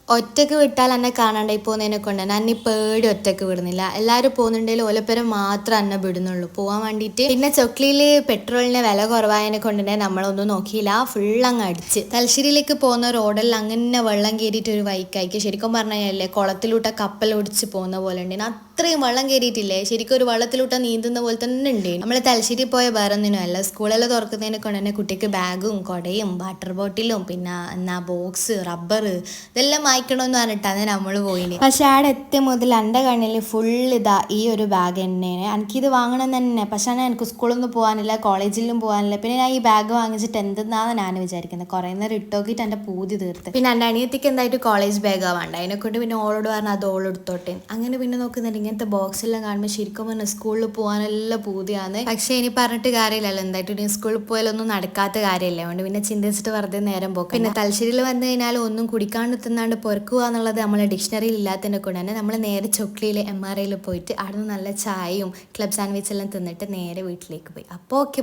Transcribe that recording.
ഒറ്റക്ക് വിട്ടാൽ എന്നെ കാണാണ്ടായി പോകുന്നതിനെ കൊണ്ട് തന്നെ എന്നെ പേടി ഒറ്റക്ക് വിടുന്നില്ല. എല്ലാവരും പോകുന്നുണ്ടെങ്കിൽ ഓലപ്പുരം മാത്രം എന്നെ വിടുന്നുള്ളൂ പോകാൻ വേണ്ടിയിട്ട്. പിന്നെ ചൊക്ലിയിൽ പെട്രോളിന് വില കുറവായതിനെ കൊണ്ട് തന്നെ നമ്മളൊന്നും നോക്കിയില്ല, ഫുൾ അങ്ങ് അടിച്ച്. തലശ്ശേരിയിലേക്ക് പോകുന്ന റോഡെല്ലാം അങ്ങനെ വെള്ളം കയറിയിട്ട് ഒരു വൈക്കായിക്ക്. ശരിക്കും പറഞ്ഞു കഴിഞ്ഞാൽ കുളത്തിലൂട്ട കപ്പൽ ഓടിച്ച് പോകുന്ന പോലെ ഉണ്ട്. അത്രയും വെള്ളം കയറിയിട്ടില്ലേ, ശരിക്കും ഒരു വെള്ളത്തിലൂട്ട നീന്തുന്ന പോലെ തന്നെ ഉണ്ട്. നമ്മൾ തലശ്ശേരി പോയ വേറെ ഒന്നിനും അല്ല, സ്കൂളെല്ലാം തുറക്കുന്നതിനെ കൊണ്ട് തന്നെ കുട്ടിക്ക് ബാഗും കുടയും വാട്ടർ ബോട്ടിലും പിന്നെ എന്നാ ബോക്സ് റബ്ബർ ഇതെല്ലാം വായിക്കണമെന്ന് പറഞ്ഞിട്ടാണ് നമ്മൾ പോയിന്. പക്ഷെ അവിടെ എത്തിയ മുതൽ എൻ്റെ കണ്ണിൽ ഫുൾ ഇതാ ഈ ഒരു ബാഗ് തന്നെയാണ്. എനിക്കിത് വാങ്ങണം തന്നെ, പക്ഷെ എനിക്ക് സ്കൂളൊന്നും പോകാനില്ല, കോളേജിലും പോകാനില്ല. പിന്നെ ഞാൻ ഈ ബാഗ് വാങ്ങിച്ചിട്ട് എന്തെന്നാണ് ഞാൻ വിചാരിക്കുന്നത്. കുറേ നേരം ഇട്ടോക്കിയിട്ട് എൻ്റെ പൂതി തീർത്ത്. പിന്നെ എൻ്റെ അനിയത്തിക്ക് എന്തായിട്ട് കോളേജ് ബാഗാണ് വേണ്ട, അതിനെക്കൊണ്ട് പിന്നെ ഓളോട് പറഞ്ഞാൽ അത് ഓളെടുത്തോട്ടെ. അങ്ങനെ പിന്നെ നോക്കുന്നുണ്ട് ഇങ്ങനത്തെ ബോക്സ് എല്ലാം കാണുമ്പോൾ ശരിക്കും പറഞ്ഞാൽ സ്കൂളിൽ പോകാനെല്ലാം പൂതിയാണ്. പക്ഷെ ഇനി പറഞ്ഞിട്ട് കാര്യമില്ലല്ലോ, എന്തായിട്ട് ഇനി സ്കൂളിൽ പോയാലൊന്നും നടക്കാത്ത കാര്യമല്ലേ, അതുകൊണ്ട് പിന്നെ ചിന്തിച്ചിട്ട് വെറുതെ നേരം പോക്കാം. പിന്നെ തലശ്ശേരിയിൽ വന്നു കഴിഞ്ഞാൽ ഒന്നും കുടിക്കാണ്ട് തിന്നാണ്ട് പൊറുക്കുക എന്നുള്ളത് നമ്മളെ ഡിക്ഷണറിയിൽ ഇല്ലാത്തതിനെ കൊണ്ട് തന്നെ നമ്മൾ നേരെ ചൊക്ലിയിൽ MRIയിൽ പോയിട്ട് അവിടെ നിന്ന് നല്ല ചായയും ക്ലബ് സാൻഡ്വിച്ച് എല്ലാം തിന്നിട്ട് നേരെ വീട്ടിലേക്ക് പോയി. അപ്പോൾ ഓക്കെ.